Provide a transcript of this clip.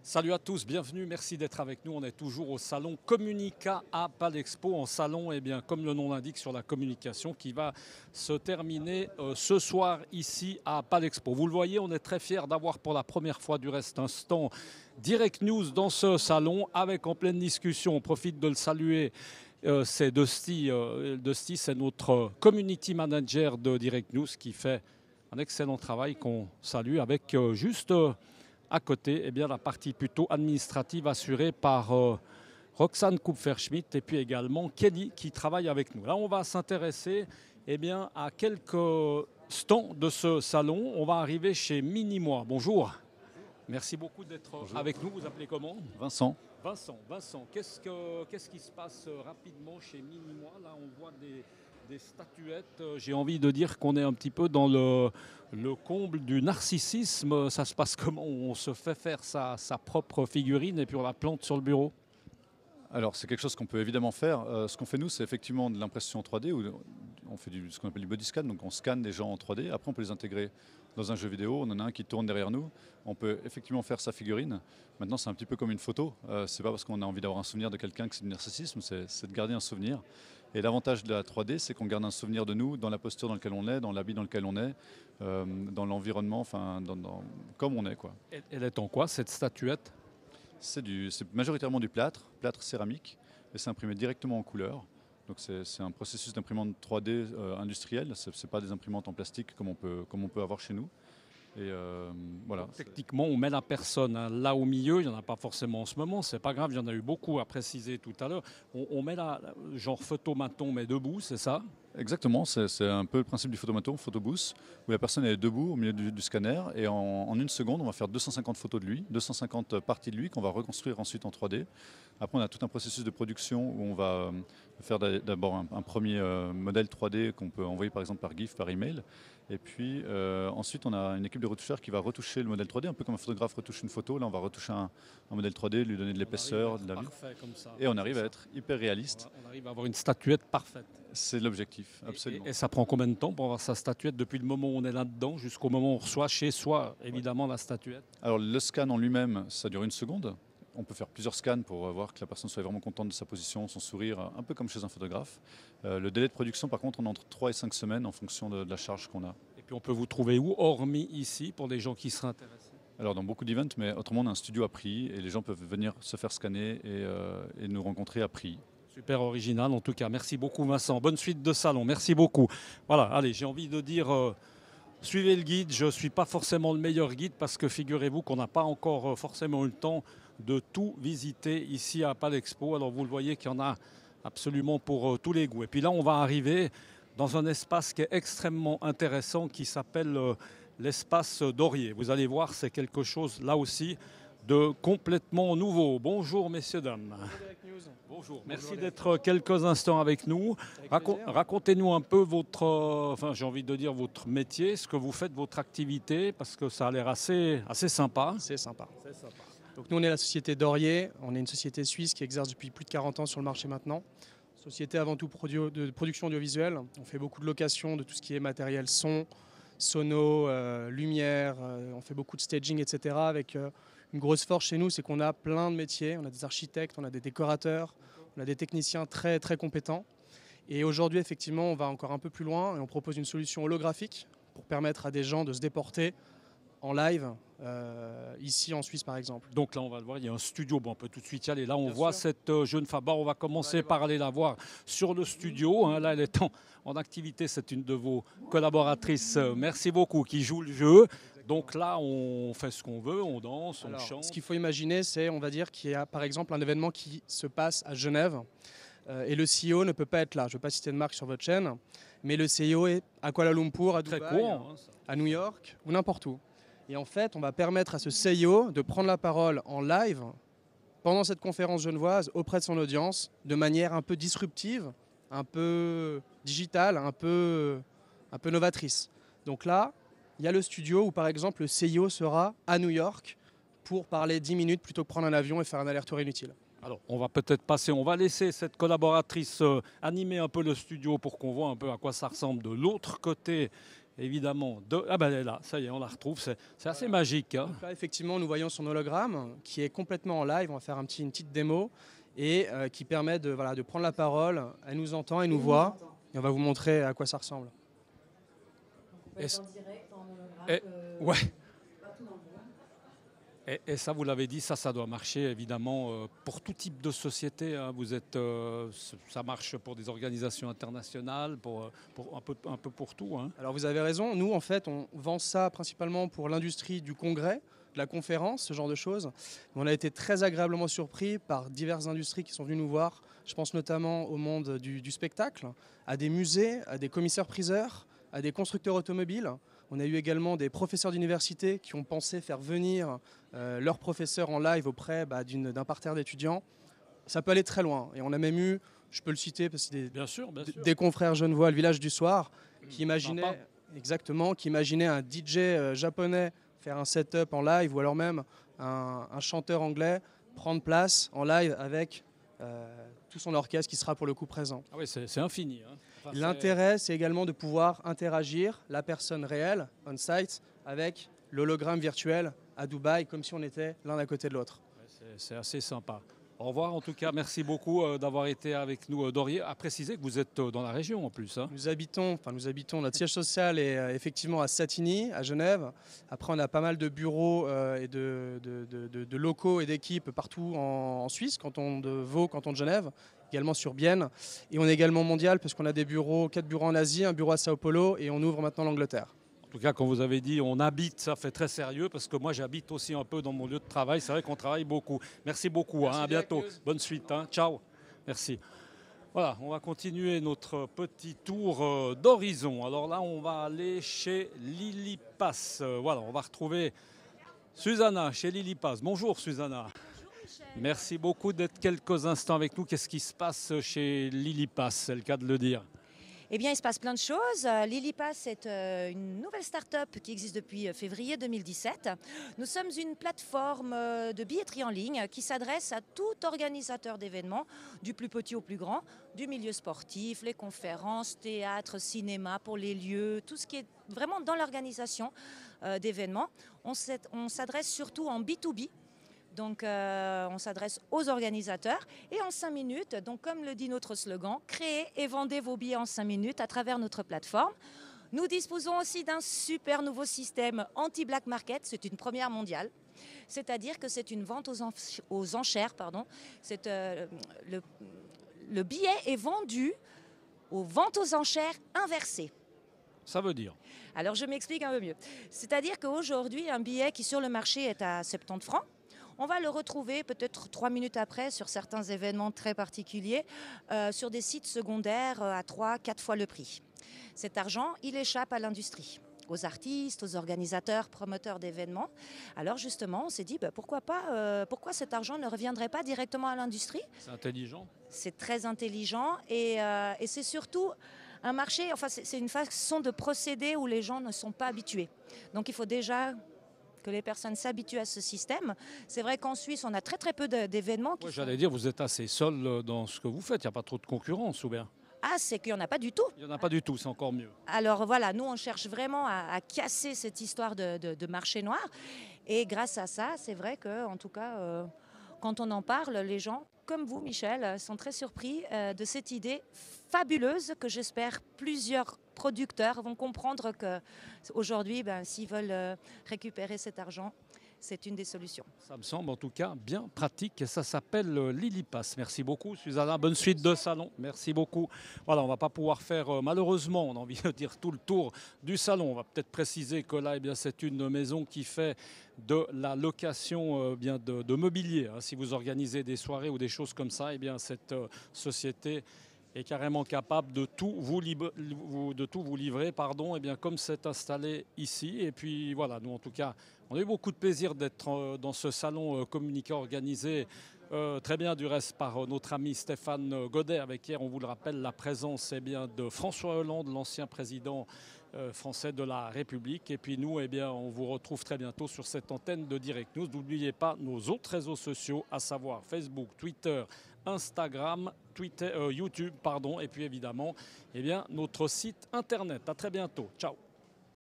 Salut à tous, bienvenue, merci d'être avec nous. On est toujours au salon Communica à Palexpo, en salon, comme le nom l'indique, sur la communication qui va se terminer ce soir ici à Palexpo. Vous le voyez, on est très fiers d'avoir pour la première fois du reste un stand Direct News dans ce salon avec en pleine discussion. On profite de le saluer. C'est Dusty. Dusty, c'est notre community manager de Direct News qui fait un excellent travail qu'on salue avec à côté, la partie plutôt administrative assurée par Roxane Kupfer-Schmidt et puis également Kelly qui travaille avec nous. Là, on va s'intéresser à quelques stands de ce salon. On va arriver chez Minimois. Bonjour. Merci beaucoup d'être avec nous. Vous appelez comment? Vincent. Vincent, qu'est-ce qui se passe rapidement chez Minimois? Là, on voit des statuettes. J'ai envie de dire qu'on est un petit peu dans le comble du narcissisme. Ça se passe comment? On se fait faire sa propre figurine et puis on la plante sur le bureau? Alors c'est quelque chose qu'on peut évidemment faire. Ce qu'on fait nous, c'est effectivement de l'impression 3D, où on fait ce qu'on appelle du body scan, donc on scanne des gens en 3D. Après on peut les intégrer dans un jeu vidéo. On en a un qui tourne derrière nous. On peut effectivement faire sa figurine. Maintenant c'est un petit peu comme une photo. C'est pas parce qu'on a envie d'avoir un souvenir de quelqu'un que c'est du narcissisme, c'est de garder un souvenir. Et l'avantage de la 3D, c'est qu'on garde un souvenir de nous dans la posture dans laquelle on est, dans l'habit dans lequel on est, dans l'environnement, enfin comme on est, quoi. Elle est en quoi cette statuette? C'est majoritairement du plâtre céramique, et c'est imprimé directement en couleur. Donc c'est un processus d'imprimante 3D industriel, ce n'est pas des imprimantes en plastique comme on peut avoir chez nous. Et voilà. Donc, techniquement, on met la personne là au milieu, il n'y en a pas forcément en ce moment, c'est pas grave, il y en a eu beaucoup à préciser tout à l'heure. On met là, genre photomaton, mais debout, c'est ça? Exactement, c'est un peu le principe du photomaton, photobooth, où la personne est debout au milieu du scanner, et en une seconde, on va faire 250 photos de lui, 250 parties de lui qu'on va reconstruire ensuite en 3D. Après, on a tout un processus de production où on va faire d'abord un premier modèle 3D qu'on peut envoyer par exemple par GIF, par email. Et puis ensuite, on a une équipe de retoucheurs qui va retoucher le modèle 3D, un peu comme un photographe retouche une photo. Là, on va retoucher un modèle 3D, lui donner de l'épaisseur, de la vie. Et on arrive à être hyper réaliste. On arrive à avoir une statuette parfaite. C'est l'objectif, absolument. Et ça prend combien de temps pour avoir sa statuette depuis le moment où on est là-dedans jusqu'au moment où on reçoit chez soi, évidemment, la statuette? Alors le scan en lui-même, ça dure une seconde. On peut faire plusieurs scans pour voir que la personne soit vraiment contente de sa position, son sourire, un peu comme chez un photographe. Le délai de production, par contre, on est entre 3 et 5 semaines en fonction de la charge qu'on a. Et puis on peut vous trouver où, hormis ici, pour les gens qui seraient intéressés? Alors dans beaucoup d'events, mais autrement on a un studio à prix et les gens peuvent venir se faire scanner et nous rencontrer à prix. Super original en tout cas. Merci beaucoup Vincent. Bonne suite de salon. Merci beaucoup. Voilà, allez, j'ai envie de dire, suivez le guide. Je ne suis pas forcément le meilleur guide parce que figurez-vous qu'on n'a pas encore forcément eu le temps de tout visiter ici à Palexpo. Alors vous le voyez qu'il y en a absolument pour tous les goûts. Et puis là, on va arriver dans un espace qui est extrêmement intéressant qui s'appelle l'espace Dorier. Vous allez voir, c'est quelque chose là aussi de complètement nouveau. Bonjour messieurs, dames. Bonjour, merci d'être quelques instants avec nous. Racontez-nous un peu j'ai envie de dire votre métier, ce que vous faites, votre activité, parce que ça a l'air assez sympa. C'est sympa. Donc nous on est la société Dorier, on est une société suisse qui exerce depuis plus de 40 ans sur le marché maintenant. Société avant tout de production audiovisuelle, on fait beaucoup de location de tout ce qui est matériel son, sono, lumière, on fait beaucoup de staging, etc. Avec une grosse force chez nous, c'est qu'on a plein de métiers, on a des architectes, on a des décorateurs, on a des techniciens très très compétents. Et aujourd'hui effectivement on va encore un peu plus loin et on propose une solution holographique pour permettre à des gens de se déporter en live, ici en Suisse par exemple. Donc là on va le voir, il y a un studio, bon, on peut tout de suite y aller. Là on Bien voit sûr. cette jeune femme, on va commencer par aller la voir sur le studio. Hein. Là elle est en activité, c'est une de vos collaboratrices, merci beaucoup, qui joue le jeu. Donc là on fait ce qu'on veut, on danse, on chante. Ce qu'il faut imaginer, c'est, on va dire, qu'il y a par exemple un événement qui se passe à Genève et le CEO ne peut pas être là. Je ne veux pas citer de marque sur votre chaîne, mais le CEO est à Kuala Lumpur, à Dubaï, très courant, hein, à New York ou n'importe où. Et en fait, on va permettre à ce CEO de prendre la parole en live pendant cette conférence genevoise auprès de son audience de manière un peu disruptive, un peu digitale, un peu novatrice. Donc là, il y a le studio où par exemple le CEO sera à New York pour parler 10 minutes plutôt que prendre un avion et faire un aller-retour inutile. Alors, on va peut-être passer, on va laisser cette collaboratrice animer un peu le studio pour qu'on voit un peu à quoi ça ressemble de l'autre côté évidemment. Ah ben elle est là, ça y est, on la retrouve. C'est assez magique. Hein. Donc là, effectivement, nous voyons son hologramme qui est complètement en live. On va faire une petite démo et qui permet de prendre la parole. Elle nous entend, elle nous voit. Et on va vous montrer à quoi ça ressemble. En direct, en hologramme, ouais. partout dans le monde. Et ça, vous l'avez dit, ça doit marcher évidemment pour tout type de société. Hein. Ça marche pour des organisations internationales, pour un peu pour tout. Hein. Alors vous avez raison, nous en fait on vend ça principalement pour l'industrie du congrès, de la conférence, ce genre de choses. On a été très agréablement surpris par diverses industries qui sont venues nous voir. Je pense notamment au monde du spectacle, à des musées, à des commissaires-priseurs, à des constructeurs automobiles. On a eu également des professeurs d'université qui ont pensé faire venir leurs professeurs en live auprès d'un parterre d'étudiants. Ça peut aller très loin. Et on a même eu, je peux le citer, parce que bien sûr. des confrères genevois, le village du soir, qui imaginaient un DJ japonais faire un setup en live, ou alors même un chanteur anglais prendre place en live avec tout son orchestre qui sera pour le coup présent. Ah oui, c'est infini. Hein. Enfin, l'intérêt, c'est également de pouvoir interagir, la personne réelle, on-site, avec l'hologramme virtuel à Dubaï, comme si on était l'un à côté de l'autre. Ouais, c'est assez sympa. Au revoir en tout cas, merci beaucoup d'avoir été avec nous, Dorier. À préciser que vous êtes dans la région en plus. Hein. Nous habitons, notre siège social est effectivement à Satigny, à Genève. Après, on a pas mal de bureaux et de locaux et d'équipes partout en Suisse, canton de Vaud, canton de Genève, également sur Bienne. Et on est également mondial parce qu'on a 4 bureaux en Asie, un bureau à Sao Paulo et on ouvre maintenant l'Angleterre. En tout cas, quand vous avez dit on habite, ça fait très sérieux parce que moi j'habite aussi un peu dans mon lieu de travail. C'est vrai qu'on travaille beaucoup. Merci beaucoup. Merci, hein, à bientôt. Bonne suite. Hein. Ciao. Merci. Voilà, on va continuer notre petit tour d'horizon. Alors là, on va aller chez Lilipass. Voilà, on va retrouver Susanna chez Lilipass. Bonjour Susanna. Bonjour Michel. Merci beaucoup d'être quelques instants avec nous. Qu'est-ce qui se passe chez Lilipass? C'est le cas de le dire. Eh bien, il se passe plein de choses. Lilipass est une nouvelle start-up qui existe depuis février 2017. Nous sommes une plateforme de billetterie en ligne qui s'adresse à tout organisateur d'événements, du plus petit au plus grand, du milieu sportif, les conférences, théâtre, cinéma, pour les lieux, tout ce qui est vraiment dans l'organisation d'événements. On s'adresse surtout en B2B. Donc, on s'adresse aux organisateurs et en 5 minutes, donc comme le dit notre slogan, créez et vendez vos billets en 5 minutes à travers notre plateforme. Nous disposons aussi d'un super nouveau système anti-black market, c'est une première mondiale. C'est-à-dire que c'est une vente aux enchères. Le billet est vendu aux ventes aux enchères inversées. Ça veut dire? Alors, je m'explique un peu mieux. C'est-à-dire qu'aujourd'hui, un billet qui sur le marché est à 70 francs, on va le retrouver peut-être 3 minutes après sur certains événements très particuliers, sur des sites secondaires à 3-4 fois le prix. Cet argent, il échappe à l'industrie, aux artistes, aux organisateurs, promoteurs d'événements. Alors justement, on s'est dit, pourquoi cet argent ne reviendrait pas directement à l'industrie? C'est intelligent. C'est très intelligent et c'est surtout un marché, enfin c'est une façon de procéder où les gens ne sont pas habitués. Donc il faut déjà que les personnes s'habituent à ce système. C'est vrai qu'en Suisse, on a très peu d'événements. J'allais dire, vous êtes assez seul dans ce que vous faites. Il n'y a pas trop de concurrence, ou bien? Ah, c'est qu'il n'y en a pas du tout. Il n'y en a pas du tout, c'est encore mieux. Alors voilà, nous, on cherche vraiment à casser cette histoire de marché noir. Et grâce à ça, c'est vrai qu'en tout cas, quand on en parle, les gens, comme vous, Michel, sont très surpris de cette idée fabuleuse que j'espère plusieurs producteurs vont comprendre qu'aujourd'hui, s'ils veulent récupérer cet argent, c'est une des solutions. Ça me semble en tout cas bien pratique et ça s'appelle Lilipass. Merci beaucoup Susanna, bonne suite de salon. Merci beaucoup. Voilà, on ne va pas pouvoir faire malheureusement, on a envie de dire tout le tour du salon. On va peut-être préciser que là, c'est une maison qui fait de la location de mobilier. Si vous organisez des soirées ou des choses comme ça, cette société est carrément capable de tout vous livrer, comme c'est installé ici. Et puis voilà, nous en tout cas, on a eu beaucoup de plaisir d'être dans ce salon communiqué organisé très bien du reste par notre ami Stéphane Godet, avec hier, on vous le rappelle, la présence de François Hollande, l'ancien président français de la République. Et puis nous, on vous retrouve très bientôt sur cette antenne de Direct News. N'oubliez pas nos autres réseaux sociaux, à savoir Facebook, Twitter, Instagram, YouTube, et puis évidemment notre site internet. À très bientôt. Ciao.